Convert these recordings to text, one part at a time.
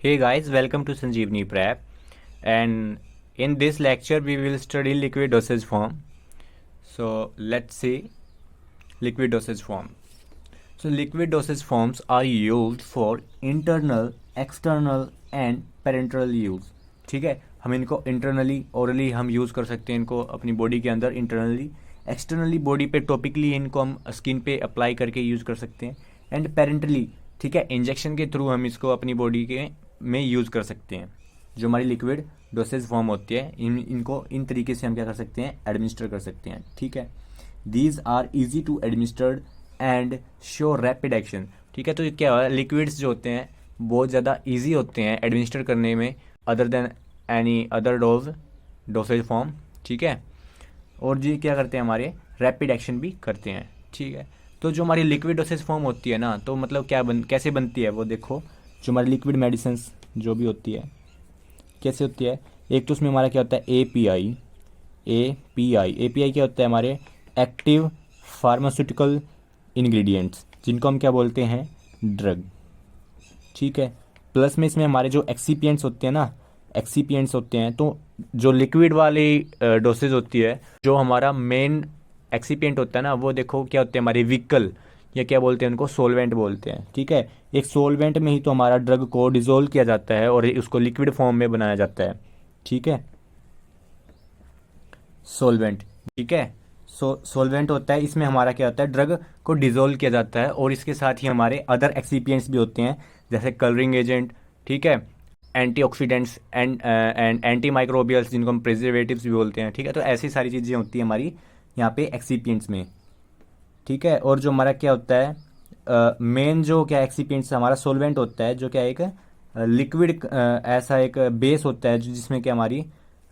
Hey guys, welcome to Sanjeevani Prep, and in this lecture we will study liquid dosage form. So let's see liquid dosage form. So liquid dosage forms are used for internal, external and parenteral use. ठीक है, हम इनको internally orally हम use कर सकते हैं इनको अपनी बॉडी के अंदर इंटरनली, एक्सटर्नली बॉडी पे टॉपिकली इनको हम स्किन पे अप्लाई करके यूज़ कर सकते हैं एंड पेरेंटली, ठीक है, इंजेक्शन के थ्रू हम इसको अपनी बॉडी के में यूज़ कर सकते हैं। जो हमारी लिक्विड डोसेज फॉर्म होती है इनको इन तरीके से हम क्या कर सकते हैं, एडमिनिस्टर कर सकते हैं। ठीक है, these are easy to administered and show rapid action. ठीक है, तो ये क्या है, लिक्विड्स जो होते हैं बहुत ज़्यादा ईजी होते हैं एडमिनिस्टर करने में other than any other dosage form. ठीक है, और जी क्या करते हैं, हमारे रैपिड एक्शन भी करते हैं। ठीक है, तो जो हमारी लिक्विड डोसेज फॉर्म होती है ना, तो मतलब कैसे बनती है वो देखो। जो हमारी लिक्विड मेडिसिन्स जो भी होती है कैसे होती है, एक तो उसमें हमारा क्या होता है एपीआई। एपीआई क्या होता है, हमारे एक्टिव फार्मास्यूटिकल इंग्रेडिएंट्स, जिनको हम क्या बोलते हैं, ड्रग। ठीक है, प्लस में इसमें हमारे जो एक्सीपिएंट्स होते हैं ना, एक्सीपिएंट्स होते हैं, तो जो लिक्विड वाली डोसेज होती है, जो हमारा मेन एक्सीपिएंट होता है ना, वो देखो क्या होते हैं, हमारे व्हीकल या क्या बोलते हैं उनको, सोलवेंट बोलते हैं। ठीक है, एक सोलवेंट में ही तो हमारा ड्रग को डिजोल्व किया जाता है और उसको लिक्विड फॉर्म में बनाया जाता है। ठीक है, सोलवेंट। ठीक है, सोलवेंट होता है, इसमें हमारा क्या होता है, ड्रग को डिजोल्व किया जाता है और इसके साथ ही हमारे अदर एक्सीपिएंट्स भी होते हैं, जैसे कलरिंग एजेंट, ठीक है, एंटीऑक्सीडेंट्स एंड एंटी माइक्रोबियल्स, जिनको हम प्रिजर्वेटिव्स भी बोलते हैं। ठीक है, तो ऐसी सारी चीज़ें होती हैं हमारी यहाँ पे एक्सीपिएंट्स में। ठीक है, और जो हमारा क्या होता है, मेन जो क्या एक्सीपिएंट्स हमारा सोलवेंट होता है, जो क्या एक लिक्विड ऐसा एक बेस होता है जिसमें क्या हमारी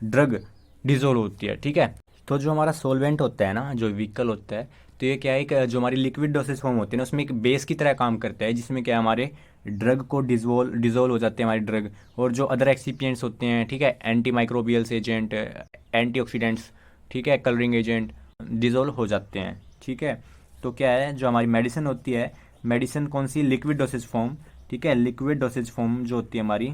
ड्रग डिजोल्व होती है। ठीक है, तो जो हमारा सोलवेंट होता है ना, जो व्हीकल होता है, तो ये क्या है, एक जो हमारी लिक्विड डोसेज फॉर्म होती है ना, उसमें एक बेस की तरह काम करता है, जिसमें क्या हमारे ड्रग को डिजोल्व हो जाते हैं हमारे ड्रग, और जो अदर एक्सीपिएंट्स होते हैं, ठीक है, एंटी माइक्रोबियल्स एजेंट, एंटीऑक्सीडेंट्स, ठीक है, कलरिंग एजेंट, डिजोल्व हो जाते हैं। ठीक है, तो क्या है, जो हमारी मेडिसिन होती है, मेडिसिन कौन सी, लिक्विड डोसेज फॉर्म। ठीक है, लिक्विड डोसेज फॉर्म जो होती है हमारी,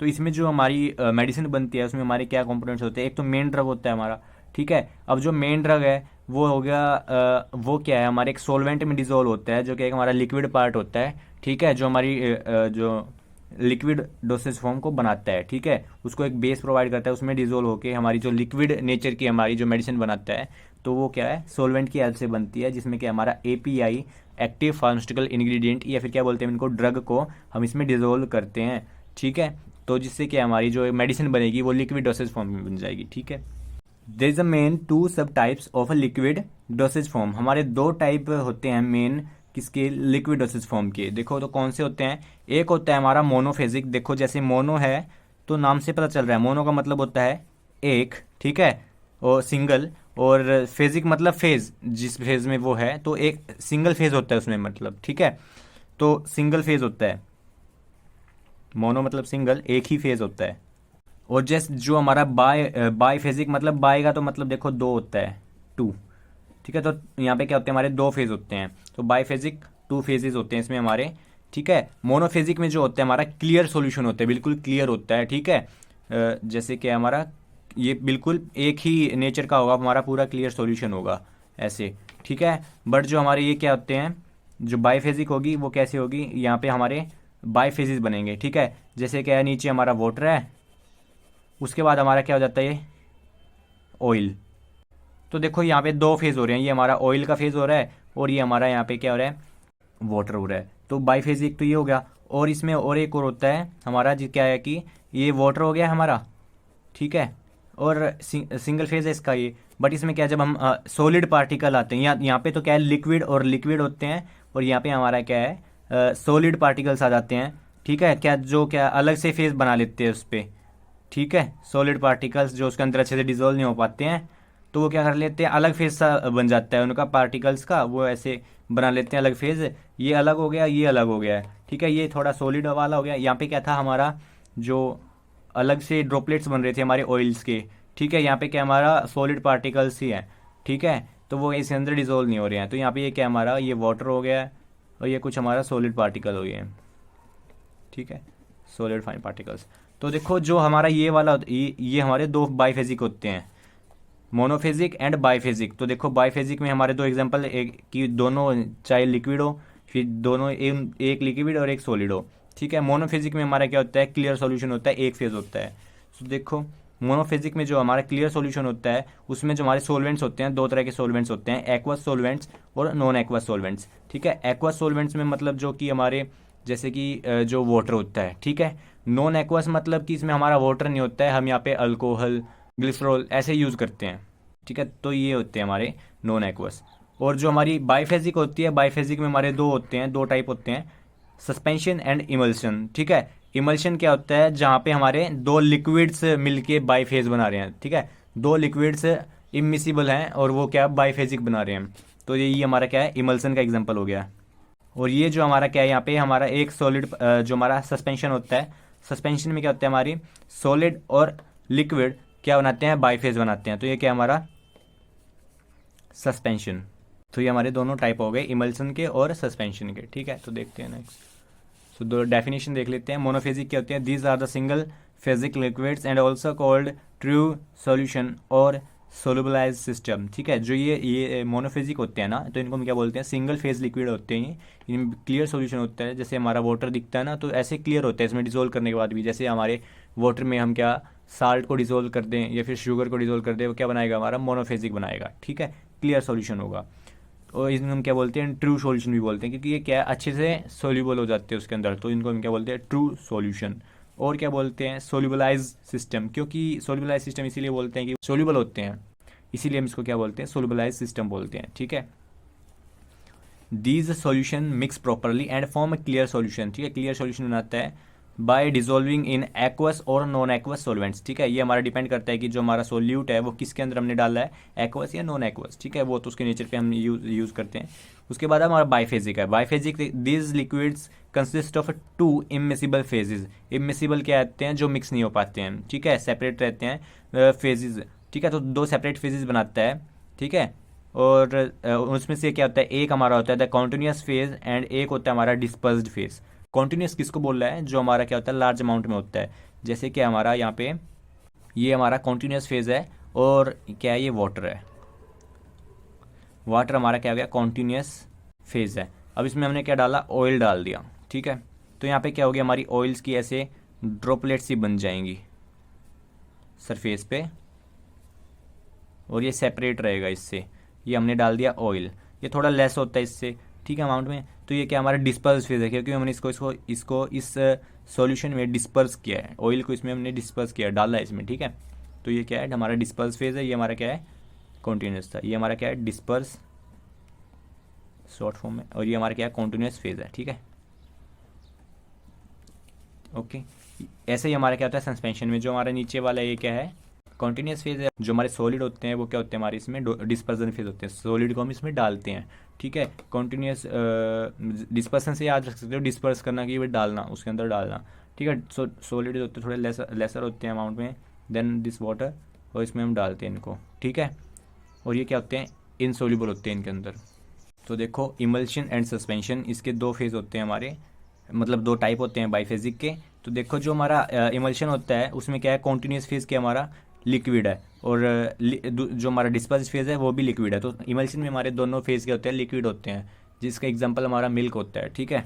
तो इसमें जो हमारी मेडिसिन बनती है उसमें हमारे क्या कंपोनेंट्स होते हैं, एक तो मेन ड्रग होता है हमारा। ठीक है, अब जो मेन ड्रग है वो हो गया वो क्या है, हमारे एक सोलवेंट में डिजोल्व होता है, जो कि एक हमारा लिक्विड पार्ट होता है। ठीक है, जो हमारी जो लिक्विड डोसेज फॉर्म को बनाता है, ठीक है, उसको एक बेस प्रोवाइड करता है, उसमें डिजोल्व होकर हमारी जो लिक्विड नेचर की हमारी जो मेडिसिन बनाता है, तो वो क्या है, सोलवेंट की हेल्प से बनती है, जिसमें क्या हमारा एपीआई, एक्टिव फार्मास्यूटिकल इंग्रेडिएंट, या फिर क्या बोलते हैं इनको, ड्रग को हम इसमें डिजोल्व करते हैं। ठीक है, तो जिससे कि हमारी जो मेडिसिन बनेगी वो लिक्विड डोसेज फॉर्म में बन जाएगी। ठीक है, there is a main two sub types of a liquid dosage form. हमारे दो टाइप होते हैं मेन किसके, लिक्विड डोसेज फॉर्म के। देखो तो कौन से होते हैं, एक होता है हमारा मोनोफेजिक। देखो जैसे मोनो है तो नाम से पता चल रहा है, मोनो का मतलब होता है एक, ठीक है, और सिंगल, और फेजिक मतलब फेज, जिस फेज में वो है, तो एक सिंगल फेज होता है उसमें मतलब। ठीक है, तो सिंगल फेज होता है, मोनो मतलब सिंगल, एक ही फेज होता है। और जैसे जो हमारा बाय फेजिक मतलब, बाय का तो मतलब देखो दो होता है, टू। ठीक है, तो यहाँ पे क्या होते हैं, हमारे दो फेज होते हैं, तो बाय फेजिक टू फेजेस होते हैं इसमें हमारे। ठीक है, मोनोफेजिक में जो होता है हमारा क्लियर सॉल्यूशन होता है, बिल्कुल क्लियर होता है। ठीक है, जैसे कि हमारा ये बिल्कुल एक ही नेचर का होगा, हमारा पूरा क्लियर सॉल्यूशन होगा ऐसे। ठीक है, बट जो हमारे ये क्या होते हैं, जो बाईफेजिक होगी वो कैसे होगी, यहाँ पे हमारे बाईफेजिस बनेंगे। ठीक है, जैसे क्या है, नीचे हमारा वाटर है, उसके बाद हमारा क्या हो जाता है, ये ऑयल। तो देखो यहाँ पे दो फेज हो रहे हैं, ये हमारा ऑयल का फेज हो रहा है और ये हमारा यहाँ पे क्या हो रहा है, वाटर हो रहा है। तो बाईफेजिक तो ये हो गया, और इसमें और एक और होता है हमारा, जो क्या है कि ये वाटर हो गया हमारा, ठीक है, और सिंगल फेज है इसका ये। बट इसमें क्या है, जब हम सॉलिड पार्टिकल आते हैं, यहाँ पे तो क्या है, लिक्विड और लिक्विड होते हैं, और यहाँ पे हमारा क्या है, सॉलिड पार्टिकल्स आ जाते हैं। ठीक है, क्या जो क्या अलग से फेज बना लेते हैं उस पर। ठीक है, सॉलिड पार्टिकल्स जो उसके अंदर अच्छे से डिजोल्व नहीं हो पाते हैं, तो वो क्या कर लेते हैं, अलग फेज सा बन जाता है उनका पार्टिकल्स का, वो ऐसे बना लेते हैं अलग फेज, ये अलग हो गया, ये अलग हो गया है। ठीक है, ये थोड़ा सॉलिड वाला हो गया। यहाँ पे क्या था हमारा, जो अलग से ड्रॉपलेट्स बन रहे थे हमारे ऑयल्स के, ठीक है, यहाँ पे क्या हमारा सॉलिड पार्टिकल्स ही हैं। ठीक है, तो वो इसके अंदर डिजोल्व नहीं हो रहे हैं, तो यहाँ पे ये क्या हमारा, ये वाटर हो गया है और ये कुछ हमारा सॉलिड पार्टिकल हो गए हैं। ठीक है, सॉलिड फाइन पार्टिकल्स। तो देखो जो हमारा ये वाला ये हमारे दो बाइफेजिक होते हैं, मोनोफेजिक एंड बाइफेजिक। तो देखो बाइफेजिक में हमारे दो एग्जांपल, एक कि दोनों चाहे लिक्विड हो, फिर दोनों एक लिक्विड और एक सॉलिड हो, ठीक है। मोनोफेजिक में हमारा क्या होता है, क्लियर सॉल्यूशन होता है, एक फेज होता है। तो देखो मोनोफेजिक में जो हमारा क्लियर सॉल्यूशन होता है उसमें जो हमारे सॉल्वेंट्स होते हैं, दो तरह के सॉल्वेंट्स होते हैं, एक्वस सॉल्वेंट्स और नॉन एक्वस सॉल्वेंट्स, ठीक है। एक्वस सॉल्वेंट्स में मतलब जो कि हमारे जैसे कि जो वाटर होता है, ठीक है। नॉन एक्वस मतलब कि इसमें हमारा वाटर नहीं होता है, हम यहाँ पे अल्कोहल, ग्लिसरॉल ऐसे यूज़ करते हैं, ठीक है। तो ये होते हैं हमारे नॉन एक्वस। और जो हमारी बाइफेजिक होती है, बाइफेजिक में हमारे दो होते हैं, दो टाइप होते हैं, सस्पेंशन एंड इमल्शन, ठीक है। इमल्शन क्या होता है, जहाँ पे हमारे दो लिक्विड्स मिलके बाइफेज बना रहे हैं, ठीक है। दो लिक्विड्स इमिसिबल हैं और वो क्या बाइफेजिक बना रहे हैं, तो ये हमारा क्या है, इमल्सन का एग्जांपल हो गया। और ये जो हमारा क्या है, यहाँ पे हमारा एक सॉलिड जो हमारा सस्पेंशन होता है, सस्पेंशन में क्या होता है, हमारी सॉलिड और लिक्विड क्या बनाते हैं, बाइफेज बनाते हैं। तो ये क्या हमारा सस्पेंशन। तो ये हमारे दोनों टाइप हो गए, इमल्सन के और सस्पेंशन के, ठीक है। तो देखते हैं नेक्स्ट। सो दो डेफिनेशन देख लेते हैं। मोनोफेजिक क्या होते हैं, these are the single phasic liquids and also called true solution और सोलुबलाइज सिस्टम, ठीक है। जो ये मोनोफेजिक होते हैं ना, तो इनको हम क्या बोलते हैं, सिंगल फेज लिक्विड होते हैं। इनमें क्लियर सॉल्यूशन होता है, जैसे हमारा वाटर दिखता है ना, तो ऐसे क्लियर होता है इसमें डिजोल्व करने के बाद भी। जैसे हमारे वाटर में हम क्या साल्ट को डिजोल्व कर दें या फिर शुगर को डिजोल्व कर दें, वो क्या बनाएगा, हमारा मोनोफेजिक बनाएगा, ठीक है, क्लियर सॉल्यूशन होगा। और इसमें हम क्या बोलते हैं, ट्रू सॉल्यूशन भी बोलते हैं, क्योंकि ये क्या है, अच्छे से सोल्यूबल हो जाते हैं उसके अंदर, तो इनको हम क्या बोलते हैं, ट्रू सॉल्यूशन। और क्या बोलते हैं, सोल्यूबलाइज सिस्टम, क्योंकि सोल्यूबलाइज सिस्टम इसीलिए बोलते हैं कि सोल्यूबल होते हैं, इसीलिए हम इसको क्या बोलते हैं, सोल्यूबलाइज सिस्टम बोलते हैं, ठीक है। These solution mix properly and form A clear solution, ठीक है। क्लियर सॉल्यूशन बनाता है बाय डिजोल्विंग इन एक्वस और नॉन एक्वस सॉल्वेंट्स, ठीक है। ये हमारा डिपेंड करता है कि जो हमारा सोल्यूट है वो किसके अंदर हमने डाला है, एक्वस या नॉन एक्वस, ठीक है। वो तो उसके नेचर पे हम यूज करते हैं। उसके बाद हमारा बाइफेजिक है। Biphasic, these liquids consist of two immiscible phases. Immiscible क्या कहते हैं, जो मिक्स नहीं हो पाते हैं, ठीक है, सेपरेट रहते हैं फेजेज, ठीक है। तो दो सेपरेट फेजेज बनाता है, ठीक है। और उसमें से क्या होता है, एक हमारा होता है द कॉन्टिन्यूस फेज एंड एक होता है हमारा डिस्पर्स्ड फेज। कॉन्टिन्यूस किसको बोल रहा है, जो हमारा क्या होता है, लार्ज अमाउंट में होता है। जैसे कि हमारा यहाँ पे ये हमारा कॉन्टिन्यूस फेज है और क्या है, ये वाटर है, वाटर हमारा क्या हो गया, कॉन्टिन्यूस फेज है। अब इसमें हमने क्या डाला, ऑयल डाल दिया, ठीक है। तो यहाँ पे क्या हो गया, हमारी ऑयल्स की ऐसे ड्रॉपलेट्स ही बन जाएंगी सरफेस पे, और ये सेपरेट रहेगा इससे। ये हमने डाल दिया ऑयल, ये थोड़ा लेस होता है इससे, ठीक है, अमाउंट में। तो ये क्या हमारा डिस्पर्स फेज है, क्योंकि हमने इसको इस सॉल्यूशन में डिस्पर्स किया है, ऑयल को इसमें हमने डिस्पर्स किया, डाला है इसमें, ठीक है। तो ये क्या है, हमारा डिस्पर्स फेज है। ये हमारा क्या है, कॉन्टिन्यूस था। ये हमारा क्या है, डिस्पर्स शॉर्ट फॉर्म में, और ये हमारा क्या है, कॉन्टिन्यूस फेज है, ठीक है, ओके। ऐसे ही हमारा क्या होता है सस्पेंशन में, जो हमारा नीचे वाला ये क्या है, कॉन्टिन्यूस फेज है। जो हमारे सॉलिड होते हैं वो क्या होते हैं, हमारे इसमें डिस्पर्सन फेज होते हैं, सॉलिड को हम इसमें डालते हैं, ठीक है। कॉन्टिन्यूस डिस्पर्सन से याद रख सकते हो, डिस्पर्स करना कि वो डालना, उसके अंदर डालना, ठीक है। सॉलिड होते हैं थोड़े लेसर होते हैं अमाउंट में देन दिस वाटर, और इसमें हम डालते हैं इनको, ठीक है। और ये क्या होते हैं, इनसोल्यूबल होते हैं इनके अंदर। तो देखो इमल्शन एंड सस्पेंशन, इसके दो फेज होते हैं हमारे, मतलब दो टाइप होते हैं बाइफेजिक के। तो देखो जो हमारा इमल्शन होता है उसमें क्या है, कॉन्टिन्यूस फेज के हमारा लिक्विड है, और जो हमारा डिस्पर्स फेज है वो भी लिक्विड है। तो इमल्शन में हमारे दोनों फेज के होते हैं, लिक्विड होते हैं, जिसका एग्जांपल हमारा मिल्क होता है, ठीक है।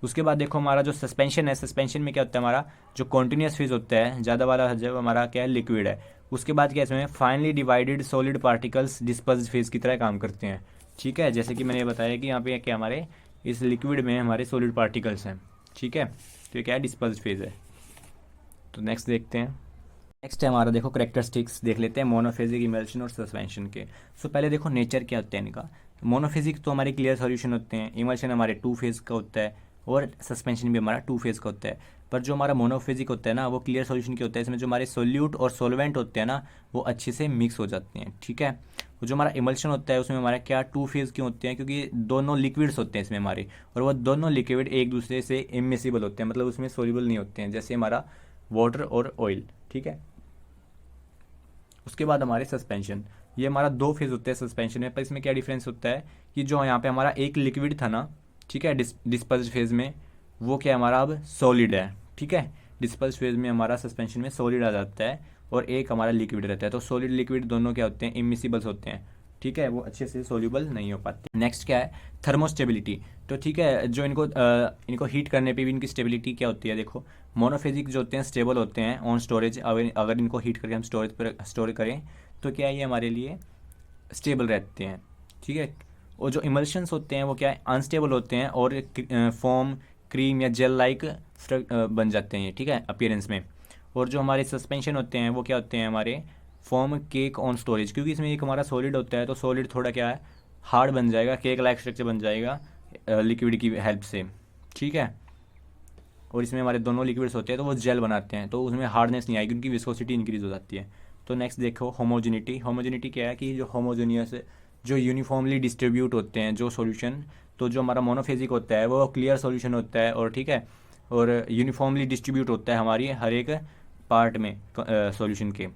उसके बाद देखो हमारा जो सस्पेंशन है, सस्पेंशन में क्या होता है, हमारा जो कॉन्टिन्यूस फेज होता है ज़्यादा वाला, जब हमारा क्या है, लिक्विड है। उसके बाद क्या इसमें finally divided solid particles disperse phase की तरह काम करते हैं, ठीक है। जैसे कि मैंने बताया कि यहाँ पे क्या हमारे इस लिक्विड में हमारे सॉलिड पार्टिकल्स हैं, ठीक है। तो ये क्या है, डिस्पर्स फेज है। तो नेक्स्ट देखते हैं। नेक्स्ट है हमारा, देखो करेक्टरिस्टिक्स देख लेते हैं मोनोफेजिक, इमल्शन और सस्पेंशन के। सो पहले देखो नेचर क्या होता है इनका। मोनोफेजिक तो हमारे क्लियर सॉल्यूशन होते हैं, इमल्शन हमारे टू फेज का होता है, और सस्पेंशन भी हमारा टू फेज का होता है। पर जो हमारा मोनोफेजिक होता है ना, वो क्लियर सॉल्यूशन की होता है, इसमें जो हमारे सोल्यूट और सोलवेंट होते हैं ना, वो अच्छे से मिक्स हो जाते हैं, ठीक है। जो हमारा इमल्शन होता है उसमें हमारा क्या टू फेज क्यों होते हैं, क्योंकि दोनों लिक्विड्स होते हैं इसमें हमारे, और वो दोनों लिक्विड एक दूसरे से इमिसिबल होते हैं, मतलब उसमें सोल्यूबल नहीं होते हैं, जैसे हमारा वाटर और ऑयल, ठीक है। उसके बाद हमारे सस्पेंशन, ये हमारा दो फेज होते हैं सस्पेंशन में। पर इसमें क्या डिफरेंस होता है कि जो यहाँ पे हमारा एक लिक्विड था ना, ठीक है, डिस्पर्स फेज में, वो क्या है हमारा अब सॉलिड है, ठीक है। डिस्पर्स फेज में हमारा सस्पेंशन में सॉलिड आ जाता है और एक हमारा लिक्विड रहता है। तो सॉलिड लिक्विड दोनों क्या होते हैं, इमिसिबल्स होते हैं, ठीक है, वो अच्छे से सोल्यूबल नहीं हो पाते। नेक्स्ट क्या है, थर्मोस्टेबिलिटी। तो ठीक है, जो इनको हीट करने पे भी इनकी स्टेबिलिटी क्या होती है, देखो मोनोफेजिक जो होते हैं स्टेबल होते हैं ऑन स्टोरेज। अगर इनको हीट करके हम स्टोरेज पर स्टोर करें तो क्या है, ये हमारे लिए स्टेबल रहते हैं, ठीक है। और जो इमल्शंस होते हैं वो क्या है, अनस्टेबल होते हैं और फॉर्म क्रीम या जेल लाइक बन जाते हैं, ठीक है, अपीयरेंस में। और जो हमारे सस्पेंशन होते हैं वो क्या होते हैं, हमारे फॉर्म केक ऑन स्टोरेज, क्योंकि इसमें एक हमारा सॉलिड होता है तो सॉलिड थोड़ा क्या है, हार्ड बन जाएगा, केक लाइक स्ट्रक्चर बन जाएगा लिक्विड की हेल्प से, ठीक है। और इसमें हमारे दोनों लिक्विड्स होते हैं तो वो जेल बनाते हैं, तो उसमें हार्डनेस नहीं आएगी, उनकी विस्कोसिटी इंक्रीज हो जाती है। तो नेक्स्ट देखो होमोजेनिटी। होमोजेनिटी क्या है कि जो होमोजेनियस, जो यूनिफॉर्मली डिस्ट्रीब्यूट होते हैं जो सॉल्यूशन, तो जो हमारा मोनोफेजिक होता है वो क्लियर सॉल्यूशन होता है, और ठीक है, और यूनिफॉर्मली डिस्ट्रीब्यूट होता है हमारी हर एक पार्ट में सॉल्यूशन के,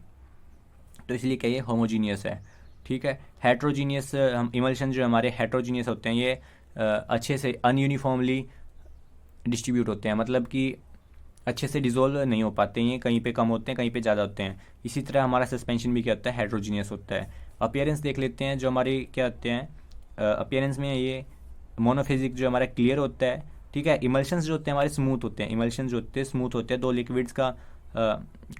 तो इसलिए क्या ये होमोजीनियस है, ठीक है। हेट्रोजीनियस हम इमल्शन जो हमारे हेट्रोजीनियस होते हैं ये अच्छे से अनयूनिफॉर्मली डिस्ट्रीब्यूट होते हैं, मतलब कि अच्छे से डिजोल्व नहीं हो पाते हैं, कहीं पे कम होते हैं कहीं पे ज़्यादा होते हैं। इसी तरह हमारा सस्पेंशन भी क्या होता है, हेट्रोजीनियस होता है। अपीयरेंस देख लेते हैं, जो हमारी क्या होते हैं अपीयरेंस में, ये मोनोफेजिक जो हमारा क्लियर होता है, ठीक है। इमल्शंस जो होते हैं हमारे स्मूथ होते हैं, इमल्शन जो होते हैं स्मूथ होते हैं, दो लिक्विड्स का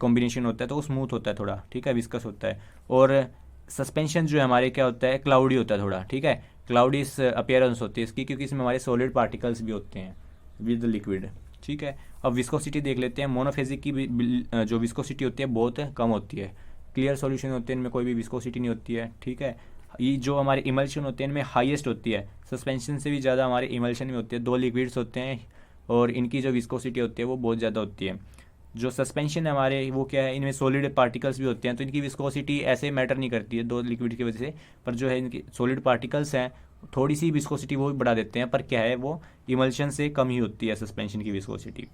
कॉम्बिनेशन होता है तो वो स्मूथ होता है थोड़ा, ठीक है, विस्कस होता है। और सस्पेंशन जो है हमारे क्या होता है, क्लाउडी होता है थोड़ा, ठीक है, क्लाउडी अपीयरेंस होती है इसकी, क्योंकि इसमें हमारे सॉलिड पार्टिकल्स भी होते हैं विद लिक्विड, ठीक है। अब विस्कोसिटी देख लेते हैं, मोनोफेजिक की जो विस्कोसिटी होती है बहुत कम होती है, क्लियर सॉल्यूशन होते हैं इनमें कोई भी विस्कोसिटी नहीं होती है, ठीक है। ये जो हमारे इमल्शन होते हैं इनमें हाईएस्ट होती है, सस्पेंशन से भी ज़्यादा हमारे इमल्शन में होती है, दो लिक्विड्स होते हैं और इनकी जो विस्कोसिटी होती है वो बहुत ज़्यादा होती है। जो सस्पेंशन है हमारे वो क्या है, इनमें सॉलिड पार्टिकल्स भी होते हैं तो इनकी विस्कोसिटी ऐसे मैटर नहीं करती है दो लिक्विड की वजह से, पर जो है इनकी सॉलिड पार्टिकल्स हैं थोड़ी सी विस्कोसिटी वो भी बढ़ा देते हैं, पर क्या है वो इमल्शन से कम ही होती है सस्पेंशन की विस्कोसिटी।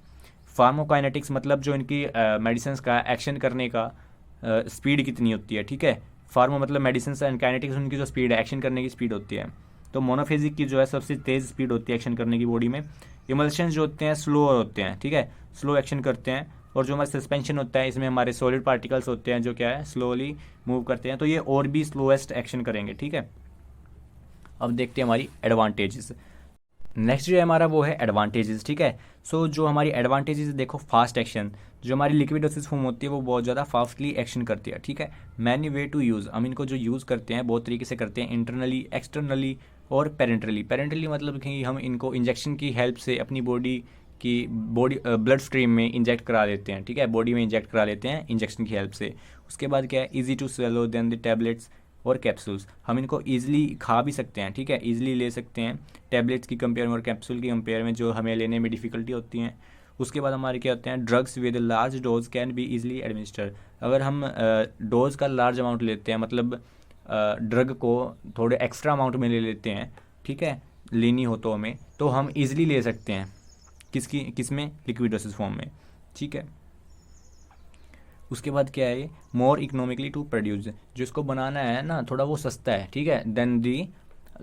फार्मोकाइनेटिक्स मतलब जो इनकी मेडिसिन का एक्शन करने का स्पीड कितनी होती है, ठीक है। फार्मो मतलब मेडिसिन एंड काइनेटिक्स, उनकी जो स्पीड है एक्शन करने की स्पीड होती है। तो मोनोफेजिक की जो है सबसे तेज़ स्पीड होती है एक्शन करने की बॉडी में। इमल्शन जो होते हैं स्लो होते हैं, ठीक है, स्लो एक्शन करते हैं। और जो हमारा सस्पेंशन होता है इसमें हमारे सॉलिड पार्टिकल्स होते हैं जो क्या है स्लोली मूव करते हैं, तो ये और भी स्लोएस्ट एक्शन करेंगे, ठीक है। अब देखते हैं हमारी एडवांटेजेस। नेक्स्ट जो है हमारा वो है एडवांटेजेस, ठीक है। सो जो हमारी एडवांटेजेस देखो, फास्ट एक्शन, जो हमारी लिक्विडोसिस फॉर्म होती है वो बहुत ज़्यादा फास्टली एक्शन करती है, ठीक है। मैनी वे टू यूज़, हम इनको जो यूज़ करते हैं बहुत तरीके से करते हैं, इंटरनली, एक्सटर्नली और पेरेंटली। पेरेंटली मतलब कि हम इनको इंजेक्शन की हेल्प से अपनी बॉडी ब्लड स्ट्रीम में इंजेक्ट करा लेते हैं, ठीक है, बॉडी में इंजेक्ट करा लेते हैं इंजेक्शन की हेल्प से। उसके बाद क्या है, easy to swallow than the tablets और कैप्सूल्स, हम इनको ईजिली खा भी सकते हैं, ठीक है, ईजिली ले सकते हैं टैबलेट्स की कंपेयर में और कैप्सूल की कंपेयर में जो हमें लेने में डिफ़िकल्टी होती हैं। उसके बाद हमारे क्या होते हैं, drugs with large dose can be easily administer. अगर हम डोज का लार्ज अमाउंट लेते हैं, मतलब ड्रग को थोड़े एक्स्ट्रा अमाउंट में ले लेते हैं, ठीक है, लेनी हो तो हमें, तो हम ईजिली ले सकते हैं किस में, लिक्विड डोसेज फॉर्म में, ठीक है। उसके बाद क्या है, मोर इकोनॉमिकली टू प्रोड्यूस, जो इसको बनाना है ना थोड़ा वो सस्ता है, ठीक है, then the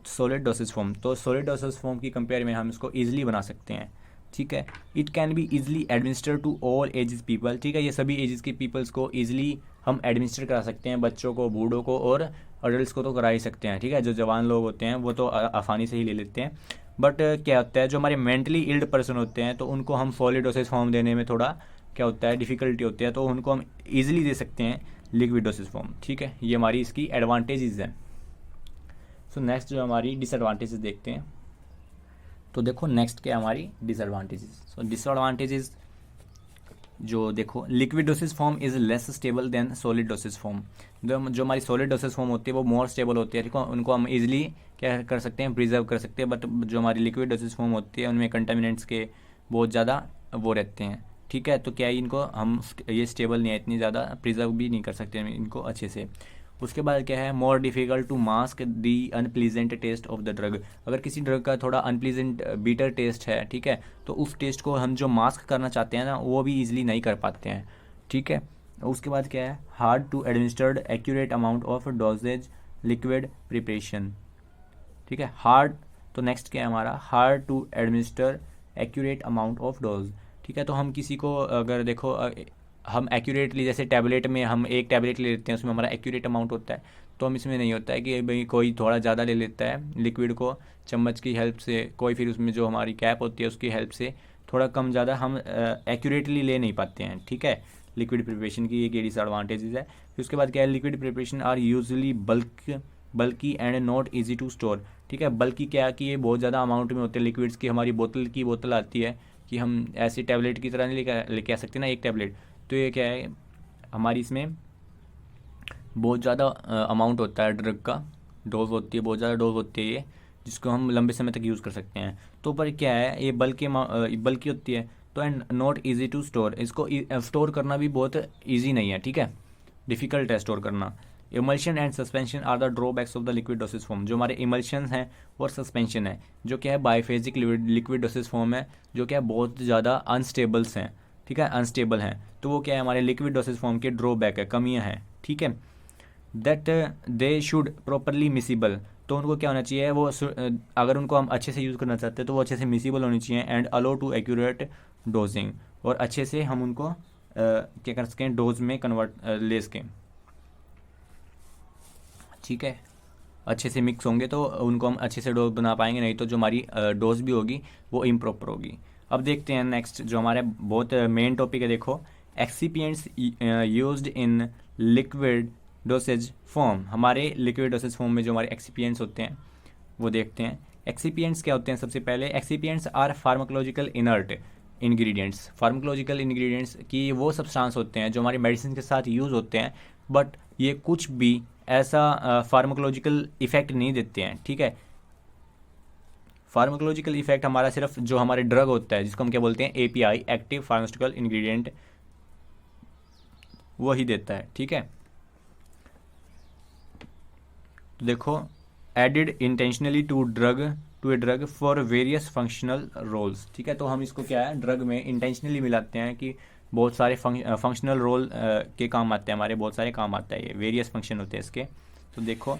solid dosage form. तो सॉलिड डोसेज फॉर्म की कंपेयर में हम इसको ईजिली बना सकते हैं, ठीक है। It can be easily administer to all ages people, ठीक है, ये सभी एजेस के पीपल्स को ईजिली हम एडमिनिस्टर करा सकते हैं, बच्चों को, बूढ़ों को और अडल्ट को तो करा ही सकते हैं, ठीक है। जो जवान लोग होते हैं वो तो आसानी से ही ले लेते हैं, बट क्या होता है जो हमारे मेंटली इल्ड पर्सन होते हैं तो उनको हम सॉलिड डोसेज फॉर्म देने में थोड़ा क्या होता है, डिफ़िकल्टी होती है, तो उनको हम ईजिली दे सकते हैं लिक्विड डोसेज फॉर्म, ठीक है। ये हमारी इसकी एडवांटेजेस हैं। सो नेक्स्ट जो हमारी डिसएडवांटेजेस देखते हैं, तो देखो नेक्स्ट क्या हमारी डिसएडवांटेजेस। सो डिसएडवांटेजेस जो देखो, liquid dosage form is less stable then solid dosage form. जो हमारी सॉलिड डोसेज फॉर्म होती है वो मोर स्टेबल होती है, ठीक है, उनको हम इजीली क्या कर सकते हैं, प्रिजर्व कर सकते हैं। बट जो हमारी लिक्विड डोसेज फॉर्म होती है उनमें कंटामिनेंट्स के बहुत ज़्यादा वो रहते हैं, ठीक है, तो क्या है इनको हम ये स्टेबल नहीं है, इतनी ज़्यादा प्रिजर्व भी नहीं कर सकते इनको अच्छे से। उसके बाद क्या है, more difficult to mask the unpleasant taste of the drug. अगर किसी ड्रग का थोड़ा अनप्लीजेंट बीटर टेस्ट है, ठीक है, तो उस टेस्ट को हम जो मास्क करना चाहते हैं ना वो भी ईजिली नहीं कर पाते हैं, ठीक है। उसके बाद क्या है, hard to administered accurate amount of dosages liquid preparation, ठीक है, हार्ड। तो नेक्स्ट क्या है हमारा, hard to administer accurate amount of dose. ठीक है, तो हम किसी को अगर देखो हम एक्यूरेटली, जैसे टैबलेट में हम एक टैबलेट ले लेते हैं उसमें हमारा एक्यूरेट अमाउंट होता है, तो हम इसमें नहीं होता है कि भाई कोई थोड़ा ज़्यादा ले लेता है लिक्विड को चम्मच की हेल्प से, कोई फिर उसमें जो हमारी कैप होती है उसकी हेल्प से थोड़ा कम ज़्यादा हम एक्यूरेटली ले नहीं पाते हैं। ठीक है, लिक्विड प्रिपरेशन की ये डिसएडवांटेजेस है। फिर उसके बाद क्या है, liquid preparation are usually bulky and not easy to store. ठीक है, बल्कि क्या है कि ये बहुत ज़्यादा अमाउंट में होते हैं लिक्विड्स की, हमारी बोतल की बोतल आती है कि हम ऐसे टैबलेट की तरह नहीं लेके आ सकते ना एक टैबलेट, तो ये क्या है हमारी इसमें बहुत ज़्यादा अमाउंट होता है ड्रग का, डोज होती है, बहुत ज़्यादा डोज होती है ये, जिसको हम लंबे समय तक यूज़ कर सकते हैं। तो पर क्या है ये बल्कि होती है, तो and not easy to store, इसको स्टोर करना भी बहुत ईजी नहीं है। ठीक है, डिफ़िकल्ट है स्टोर करना। Emulsion and suspension are the drawbacks of the liquid dosage form. जो हमारे इमल्शन हैं और सस्पेंशन है जो क्या है बायोफेजिक लिक्विड डोसेज फॉर्म है, जो क्या है बहुत ज़्यादा अनस्टेबल्स हैं। ठीक है, अनस्टेबल हैं, तो वो क्या है हमारे लिक्विड डोसेज फॉर्म के ड्रॉबैक है, कमियां हैं। ठीक है, that they should properly miscible, तो उनको क्या होना चाहिए वो अगर उनको हम अच्छे से यूज़ करना चाहते हैं तो वो अच्छे से मिसिबल होनी चाहिए and allow to accurate dosing, और अच्छे से हम उनको क्या कर सकें डोज में कन्वर्ट ले सकें। ठीक है, अच्छे से मिक्स होंगे तो उनको हम अच्छे से डोज बना पाएंगे, नहीं तो जो हमारी डोज भी होगी वो इम्प्रॉपर होगी। अब देखते हैं नेक्स्ट जो हमारे बहुत मेन टॉपिक है, देखो excipients used in liquid dosage form. हमारे लिक्विड डोसेज फॉर्म में जो हमारे एक्सिपिएंट्स होते हैं वो देखते हैं। एक्सिपिएंट्स क्या होते हैं, सबसे पहले excipients are pharmacological inert ingredients. Pharmacological ingredients की वो सब्सटेंस होते हैं जो हमारी मेडिसिन के साथ यूज़ होते हैं, बट ये कुछ भी ऐसा फार्माकोलॉजिकल इफेक्ट नहीं देते हैं। ठीक है, फार्माकोलॉजिकल इफेक्ट हमारा सिर्फ जो हमारे ड्रग होता है जिसको हम क्या बोलते हैं एपीआई, एक्टिव फार्मास्यूटिकल इंग्रेडिएंट, वो ही देता है। ठीक है, तो देखो added intentionally to a drug for various functional roles. ठीक है, तो हम इसको क्या है ड्रग में इंटेंशनली मिलाते हैं कि बहुत सारे फंक्शनल रोल के काम आते हैं, हमारे बहुत सारे काम आता है, ये वेरियस फंक्शन होते हैं इसके। तो देखो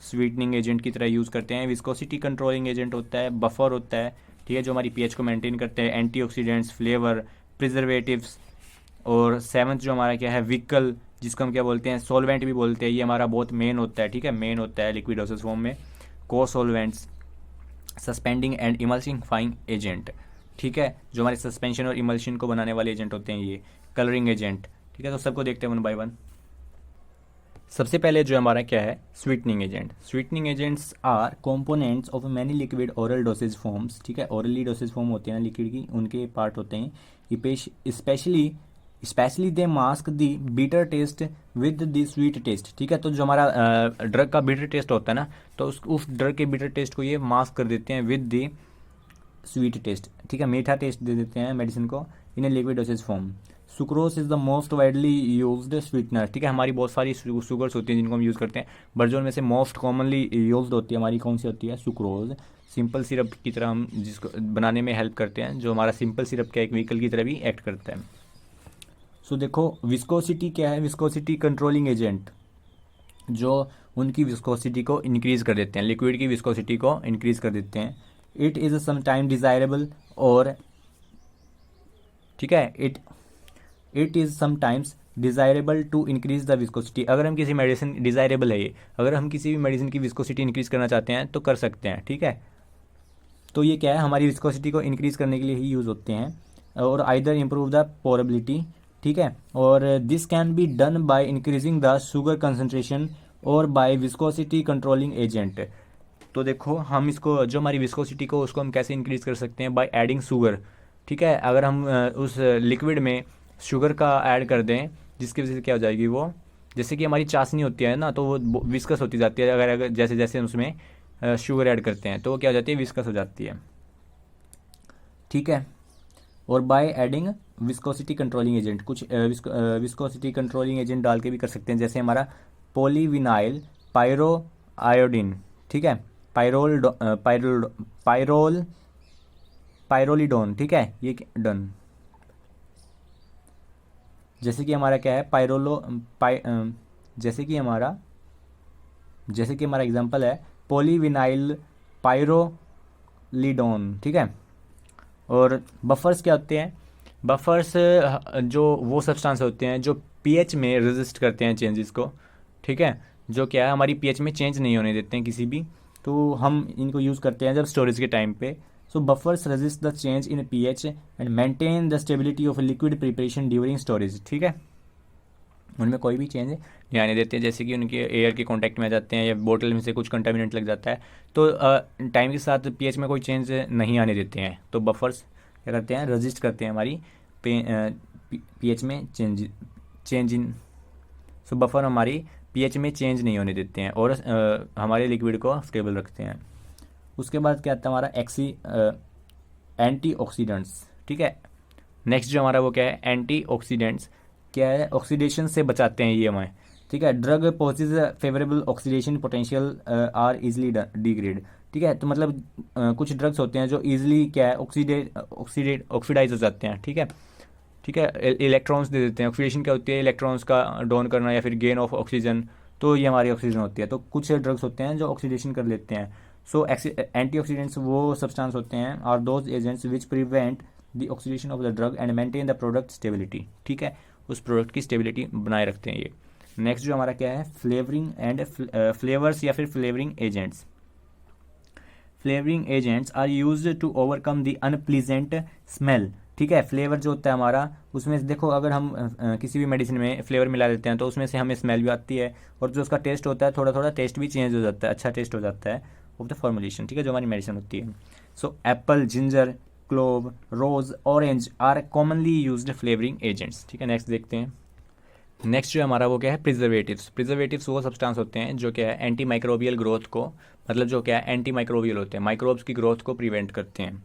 स्वीटनिंग एजेंट की तरह यूज़ करते हैं, विस्कोसिटी कंट्रोलिंग एजेंट होता है, बफर होता है। ठीक है, जो हमारी पीएच को मेंटेन करते हैं, एंटीऑक्सीडेंट्स, फ्लेवर, प्रिजर्वेटिव्स, और सेवंथ जो हमारा क्या है व्हीकल, जिसको हम क्या बोलते हैं सॉल्वेंट भी बोलते हैं, ये हमारा बहुत मेन होता है। ठीक है, मेन होता है लिक्विड डोसेज फॉर्म में। को solvents, suspending and emulsifying agent. ठीक है, जो हमारे सस्पेंशन और इमल्शन को बनाने वाले एजेंट होते हैं ये। Colouring agent. ठीक है, तो सबको देखते हैं वन बाय वन। सबसे पहले जो हमारा क्या है sweetening agent. Sweetening agents are components of many liquid oral dosage forms. ठीक है, ओरली डोसेज फॉर्म होते हैं लिक्विड की, उनके पार्ट होते हैं। Specially they mask the bitter taste with the sweet taste. ठीक है, तो जो हमारा ड्रग का बीटर टेस्ट होता है ना, तो उस ड्रग के बीटर टेस्ट को ये मास्क कर देते हैं विद द स्वीट टेस्ट। ठीक है, मीठा टेस्ट दे देते हैं मेडिसिन को in a liquid dosage form. Sucrose is the most widely used sweetener. ठीक है, हमारी बहुत सारी शुगर्स होती हैं जिनको हम यूज़ करते हैं, बट जो उनमें से मोस्ट कॉमनली यूज्ड होती है हमारी कौन सी होती है, सुक्रोज। सिंपल सिरप की तरह हम जिसको बनाने में हेल्प करते हैं, जो हमारा सिंपल सिरप का एक व्हीकल की तरह भी एक्ट करता है। सो देखो विस्कोसिटी क्या है, विस्कोसिटी कंट्रोलिंग एजेंट, जो उनकी विस्कोसिटी को इंक्रीज कर देते हैं, लिक्विड की विस्कोसिटी को इंक्रीज कर देते हैं। इट इज़ समटाइम डिज़ायरेबल, और ठीक है it is sometimes desirable to increase the viscosity. अगर हम किसी मेडिसिन डिज़ायरेबल है ये, अगर हम किसी भी मेडिसिन की विस्कोसिटी इंक्रीज करना चाहते हैं तो कर सकते हैं। ठीक है, तो ये क्या है हमारी विस्कोसिटी को इंक्रीज करने के लिए ही यूज़ होते हैं, और आइदर इम्प्रूव द पोरेबिलिटी। ठीक है, और this can be done by increasing the sugar concentration और बाय विस्कोसिटी कंट्रोलिंग एजेंट। तो देखो हम इसको जो हमारी विस्कोसिटी को उसको हम कैसे इंक्रीज कर सकते हैं, बाय एडिंग शुगर। ठीक है, अगर हम उस लिक्विड में शुगर का ऐड कर दें, जिसकी वजह से क्या हो जाएगी वो, जैसे कि हमारी चाशनी होती है ना, तो वो विस्कस होती जाती है। अगर जैसे जैसे हम उसमें शुगर ऐड करते हैं तो वो क्या हो जाती है, विस्कस हो जाती है। ठीक है, और by adding viscosity controlling agent, कुछ विस्कोसिटी कंट्रोलिंग एजेंट डाल के भी कर सकते हैं, जैसे हमारा पॉलीविनाइल पायरो आयोडीन। ठीक है, पायरोलिडोन। ठीक है, ये डन। जैसे कि हमारा क्या है जैसे कि हमारा एग्जांपल है पॉलीविनाइल पायरोलिडोन। ठीक है, और बफर्स क्या होते हैं? बफर्स जो वो सब्सटेंस होते हैं जो पीएच में रेजिस्ट करते हैं चेंजेस को, ठीक है, जो क्या है हमारी पीएच में चेंज नहीं होने देते हैं किसी भी, तो हम इनको यूज़ करते हैं जब स्टोरेज के टाइम पे। So buffers resist the change in pH and maintain the stability of liquid preparation during storage, ठीक है। उनमें कोई भी चेंज नहीं आने देते, जैसे कि उनके एयर के कांटेक्ट में आ जाते हैं या बोतल में से कुछ कंटामिनेंट लग जाता है, तो टाइम के साथ पीएच में कोई चेंज नहीं आने देते हैं। तो बफर्स क्या करते हैं? रजिस्ट करते हैं हमारी पीएच में चेंज इन। सो बफर हमारी पीएच में चेंज नहीं होने देते हैं और हमारे लिक्विड को स्टेबल रखते हैं। उसके बाद क्या आता है हमारा एंटीऑक्सीडेंट्स, ठीक है। नेक्स्ट जो हमारा वो क्या है? एंटीऑक्सीडेंट्स क्या है? ऑक्सीडेशन से बचाते हैं ये हमें, ठीक है। Drug possess favourable oxidation potential are easily degrade, ठीक है। तो मतलब कुछ ड्रग्स होते हैं जो इजीली क्या है? ऑक्सीडाइज हो जाते हैं, ठीक है, ठीक है। इलेक्ट्रॉन्स दे देते हैं। ऑक्सीडेशन क्या होती है? इलेक्ट्रॉन्स का डोन करना या फिर गेन ऑफ ऑक्सीजन, तो ये हमारी ऑक्सीजन होती है। तो कुछ ड्रग्स होते हैं जो ऑक्सीडेशन कर लेते हैं। सो एंटीऑक्सीडेंट्स वो सब्सटेंस होते हैं are those agents which prevent the oxidation of the drug and maintain the product stability, ठीक है, उस प्रोडक्ट की स्टेबिलिटी बनाए रखते हैं ये। नेक्स्ट जो हमारा क्या है? फ्लेवरिंग एंड फ्लेवर्स या फिर flavouring agents. Flavouring agents are use to overcome the unpleasant smell, ठीक है। फ्लेवर जो होता है हमारा, उसमें से देखो अगर हम किसी भी मेडिसिन में फ्लेवर मिला देते हैं तो उसमें से हमें स्मेल भी आती है और जो उसका टेस्ट होता है थोड़ा थोड़ा टेस्ट भी चेंज हो जाता है, अच्छा टेस्ट हो जाता है ऑफ द फॉर्मुलेशन, ठीक है, जो हमारी मेडिसिन होती है। So apple, ginger, clove, rose, orange are commonly used flavouring agents, ठीक है। नेक्स्ट देखते हैं। नेक्स्ट जो हमारा वो क्या है? प्रिजर्वेटिव्स। प्रिजर्वेटिव्स वो सब्सटेंस होते हैं जो क्या है? एंटी माइक्रोबियल ग्रोथ को, मतलब जो क्या है? एंटी माइक्रोबियल होते हैं, माइक्रोब्स की ग्रोथ को प्रिवेंट करते हैं।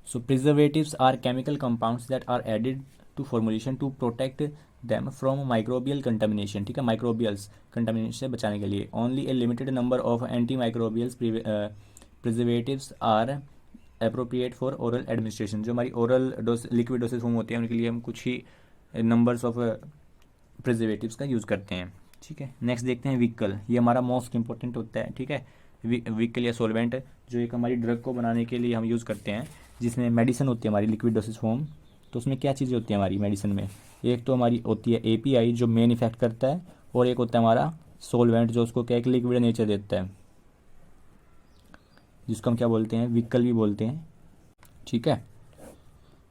So preservatives are chemical compounds that are added to formulation to protect them from microbial contamination, ठीक है, माइक्रोबियल्स कंटामिनेशन से बचाने के लिए। Only a limited number of antimicrobials preservatives are appropriate for oral administration. जो हमारी oral dose liquid dosage form होती है उनके लिए हम कुछ ही नंबर्स ऑफ प्रिजर्वेटिव्स का यूज़ करते हैं, ठीक है। नेक्स्ट देखते हैं व्हीकल। ये हमारा मोस्ट इंपॉर्टेंट होता है, ठीक है। व्हीकल या सोलवेंट जो एक हमारी ड्रग को बनाने के लिए हम यूज़ करते हैं, जिसमें मेडिसिन होती है हमारी लिक्विड डोसेज फॉर्म। तो उसमें क्या चीज़ें होती है हमारी मेडिसिन में? एक तो हमारी होती है एपीआई जो मेन इफेक्ट करता है, और एक होता है हमारा सोलवेंट जो उसको क्या एक लिक्विड नेचर देता है, जिसको हम क्या बोलते हैं? व्हीकल भी बोलते हैं, ठीक है।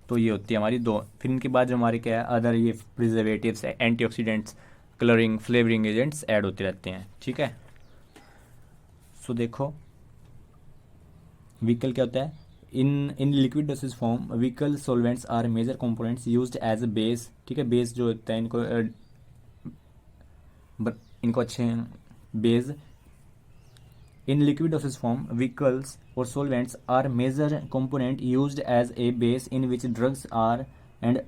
तो ये होती है हमारी दो। फिर इनके बाद जो हमारे क्या है? अदर ये preservatives, antioxidants, colouring, flavouring agents add होते रहते हैं, ठीक है। सो देखो व्हीकल क्या होता है? In liquid dosage form vehicle solvents are major components used as a base, ठीक है। बेस जो होता है इनको अच्छे base. In liquid dosage form, vehicles or solvents are major component used as a base in which drugs and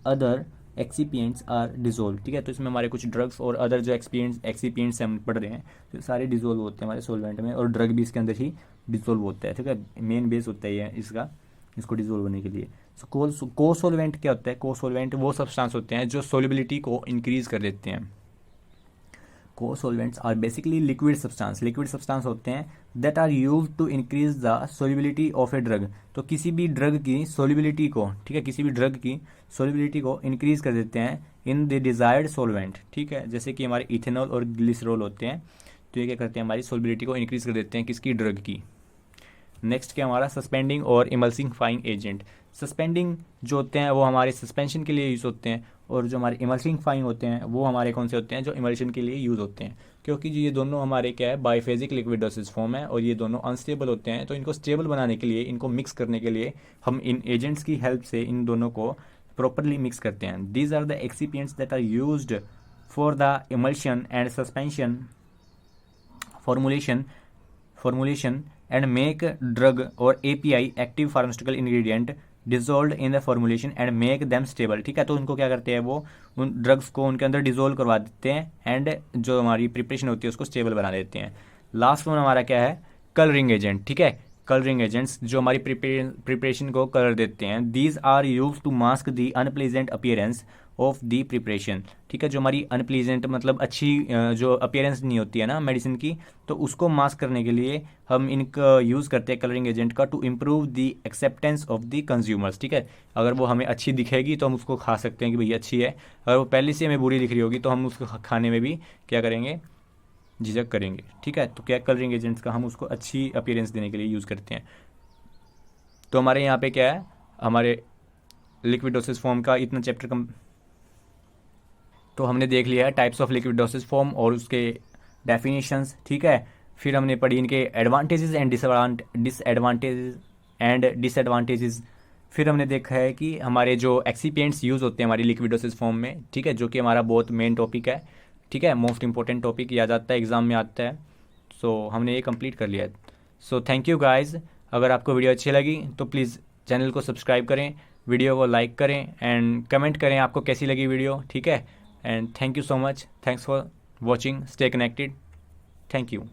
other excipients are dissolved, ठीक है। तो इसमें हमारे कुछ ड्रग्स और अदर जो एक्सीपियंट्स हम पढ़ रहे हैं तो सारे डिजोल्व होते हैं हमारे सोलवेंट में, और ड्रग भी इसके अंदर ही डिजोल्व होता है, ठीक है। मेन बेस होता है ये इसका, इसको डिजोल्व होने के लिए। को सोलवेंट क्या होता है? को सोलवेंट वो सब्सटेंस होते हैं जो सोलिबिलिटी को इंक्रीज कर देते हैं। Co-solvents are basically liquid substance होते हैं that are used to increase the solubility of a drug। तो किसी भी ड्रग की solubility को, ठीक है, किसी भी ड्रग की solubility को इंक्रीज कर देते हैं in the desired solvent, ठीक है। जैसे कि हमारे इथेनॉल और ग्लिसरॉल होते हैं, तो ये क्या करते हैं? हमारी solubility को इंक्रीज कर देते हैं किसकी? ड्रग की। नेक्स्ट क्या हमारा? सस्पेंडिंग और इमल्सिफाइंग एजेंट। सस्पेंडिंग जो होते हैं वो हमारे सस्पेंशन के लिए यूज़ होते हैं, और जो हमारे इमल्सिफाइंग होते हैं वो हमारे कौन से होते हैं? जो इमल्शन के लिए यूज़ होते हैं, क्योंकि ये दोनों हमारे क्या है? बाइफेजिक लिक्विड डोसेज फॉर्म है और ये दोनों अनस्टेबल होते हैं। तो इनको स्टेबल बनाने के लिए, इनको मिक्स करने के लिए हम इन एजेंट्स की हेल्प से इन दोनों को प्रॉपरली मिक्स करते हैं। These are the excipients that are used for the emulsion and suspension formulation and make drug or API active pharmaceutical ingredient dissolved in the formulation and make them stable, ठीक है। तो उनको क्या करते हैं? वो उन ड्रग्स को उनके अंदर डिजोल्व करवा देते हैं एंड जो हमारी प्रिपरेशन होती है उसको स्टेबल बना देते हैं। लास्ट वन हमारा क्या है? कलरिंग एजेंट, ठीक है। कलरिंग एजेंट्स जो हमारी प्रिपरेशन को कलर देते हैं। These are use to mask the unpleasant appearance of the preparation, ठीक है। जो हमारी अनप्लीजेंट मतलब अच्छी जो अपीयरेंस नहीं होती है ना मेडिसिन की, तो उसको मास्क करने के लिए हम इनका यूज़ करते हैं कलरिंग एजेंट का, to improve the acceptance of the consumers, ठीक है। अगर वो हमें अच्छी दिखेगी तो हम उसको खा सकते हैं कि भैया अच्छी है, अगर वो पहले से हमें बुरी दिख रही होगी तो हम उसको खाने में भी क्या करेंगे, झिझक करेंगे, ठीक है। तो क्या कलरिंग एजेंट्स का हम उसको अच्छी अपीयरेंस देने के लिए यूज़ करते हैं। तो हमारे यहाँ पे क्या है, हमारे लिक्विड डोसेज फॉर्म का इतना चैप्टर कम, तो हमने देख लिया है types of liquid dosage form और उसके डेफिनेशंस, ठीक है। फिर हमने पढ़ी इनके एडवांटेजेस एंड डिसएडवांटेजेस। फिर हमने देखा है कि हमारे जो एक्सीपिएंट्स यूज़ होते हैं हमारी लिक्विड डोसेज फॉर्म में, ठीक है, जो कि हमारा बहुत मेन टॉपिक है, ठीक है, मोस्ट इंपॉर्टेंट टॉपिक याद आता है, एग्ज़ाम में आता है। सो हमने ये कंप्लीट कर लिया है। So thank you guys. अगर आपको वीडियो अच्छी लगी तो प्लीज़ चैनल को सब्सक्राइब करें, वीडियो को लाइक करें एंड कमेंट करें आपको कैसी लगी वीडियो, ठीक है। And thank you so much, thanks for watching, stay connected, thank you.